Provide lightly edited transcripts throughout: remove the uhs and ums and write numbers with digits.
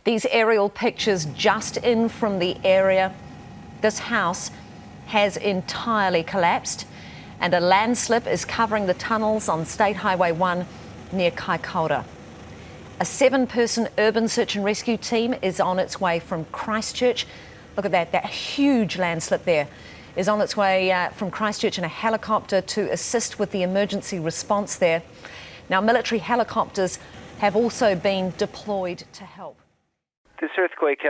These aerial pictures just in from the area. This house has entirely collapsed and a landslip is covering the tunnels on State Highway 1 near Kaikoura. A 7-person urban search and rescue team is on its way from Christchurch. Look at that huge landslip there is on its way from Christchurch in a helicopter to assist with the emergency response there. Now, military helicopters have also been deployed to help. This earthquake,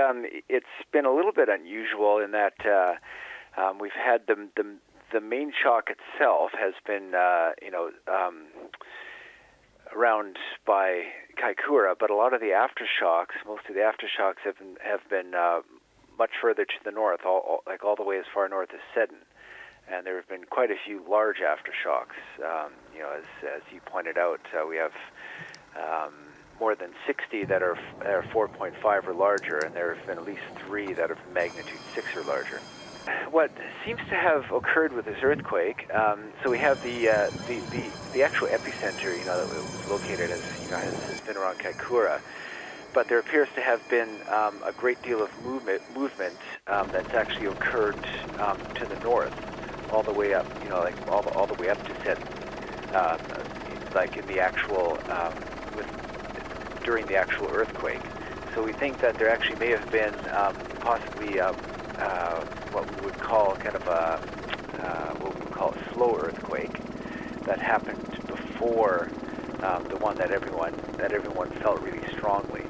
it's been a little bit unusual in that we've had the main shock itself has been, around by Kaikoura, but a lot of the aftershocks, most of the aftershocks have been much further to the north, all the way as far north as Seddon, and there have been quite a few large aftershocks. As you pointed out, we have more than 60 that are 4.5 or larger, and there have been at least 3 that are magnitude 6 or larger. What seems to have occurred with this earthquake, so we have the actual epicenter, that was located has been around Kaikoura, but there appears to have been a great deal of movement that's actually occurred to the north, all the way up, all the way up to Seddon, in the actual during the actual earthquake. So we think that there actually may have been possibly what we would call a slow earthquake that happened before the one that everyone felt really strongly.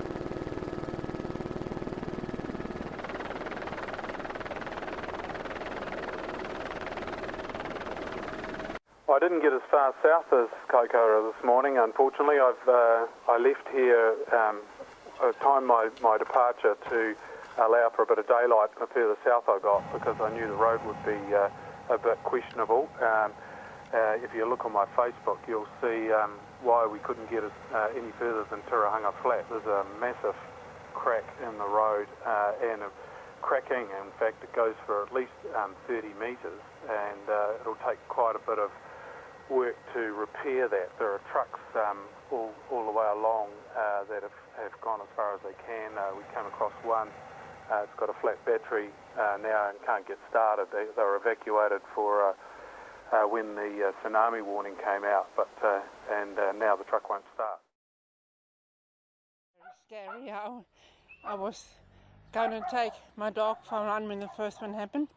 I didn't get as far south as Kaikoura this morning, unfortunately. I left here, timed my departure to allow for a bit of daylight the further south I got, because I knew the road would be a bit questionable. If you look on my Facebook, you'll see why we couldn't get any further than Turahanga Flat. There's a massive crack in the road, and a cracking, in fact, it goes for at least 30 metres, and it'll take quite a bit of work to repair that. There are trucks all the way along that have gone as far as they can. We came across one. It's got a flat battery now and can't get started. They were evacuated for when the tsunami warning came out, but and now the truck won't start. Very scary. I was going to take my dog for a run when the first one happened,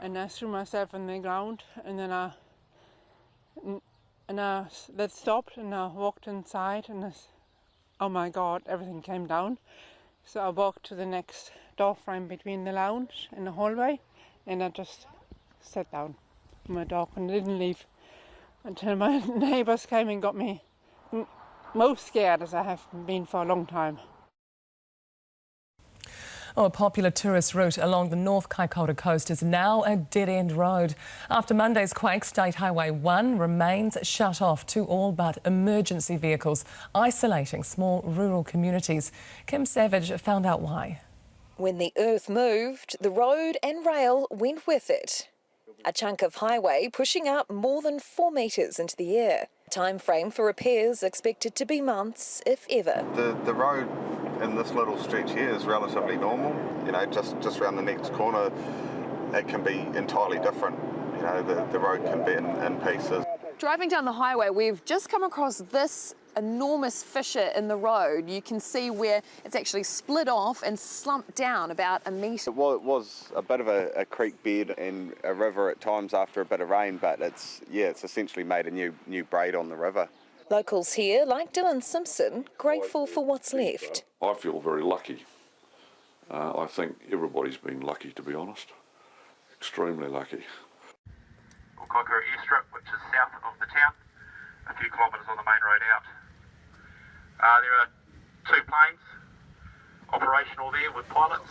and I threw myself on the ground, and then that stopped, and I walked inside, and oh my God, everything came down. So I walked to the next door frame between the lounge and the hallway, and I just sat down with my dog and didn't leave until my neighbours came and got me most scared, as I have been for a long time. A popular tourist route along the North Kaikoura coast is now a dead-end road. After Monday's quake, State Highway 1 remains shut off to all but emergency vehicles, isolating small rural communities. Kim Savage found out why. When the earth moved, the road and rail went with it. A chunk of highway pushing up more than 4 metres into the air. Time frame for repairs expected to be months, if ever. The road in this little stretch here is relatively normal. Just around the next corner, it can be entirely different. The road can be in pieces. Driving down the highway, we've just come across this enormous fissure in the road. You can see where it's actually split off and slumped down about a metre. Well, it was a bit of a creek bed and a river at times after a bit of rain, but it's essentially made a new braid on the river. Locals here, like Dylan Simpson, grateful for what's left. I feel very lucky. I think everybody's been lucky, to be honest. Extremely lucky. Kaikoura airstrip, which is south of the town, a few kilometres on the main road out. There are 2 planes operational there with pilots.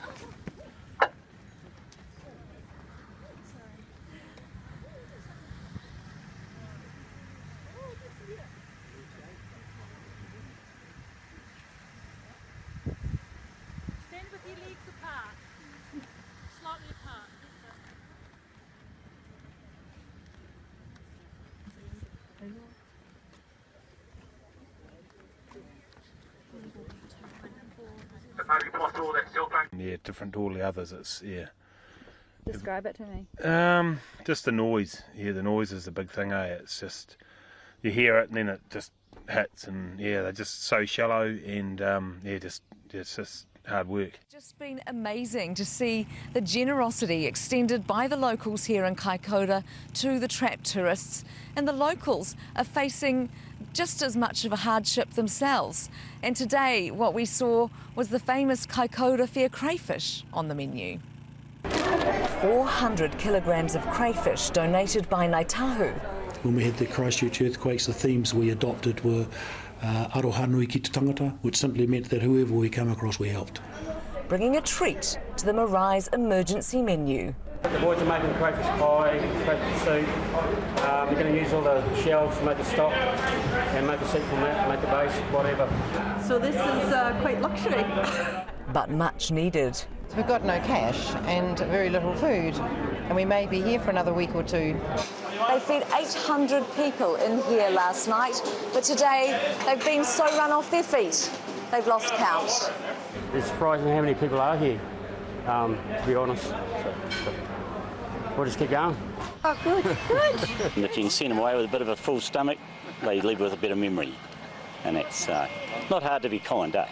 Stand with your legs apart, slightly apart. withdraw that cell phone. Yeah, different to all the others. It's, yeah. Describe it to me. Just the noise. Yeah, the noise is the big thing, eh? It's just, you hear it and then it just hits, and yeah, they're just so shallow, and it's just hard work. It's just been amazing to see the generosity extended by the locals here in Kaikoura to the trapped tourists, and the locals are facing just as much of a hardship themselves. And today what we saw was the famous Kaikoura Fair crayfish on the menu. 400 kilograms of crayfish donated by Ngaitahu. When we had the Christchurch earthquakes, the themes we adopted were aroha nui ki te tangata, which simply meant that whoever we come across, we helped. Bringing a treat to the Mari's emergency menu. The boys are making crayfish pie, crayfish soup. We're going to use all the shells to make the stock and make a soup from that, make the base, whatever. So this is quite luxury. But much needed. So we've got no cash and very little food, and we may be here for another week or two. They fed 800 people in here last night, but today they've been so run off their feet, they've lost count. It's surprising how many people are here, to be honest. So we'll just keep going. Oh, good, good. And if you can send them away with a bit of a full stomach, they leave with a better memory. And it's not hard to be kind, eh?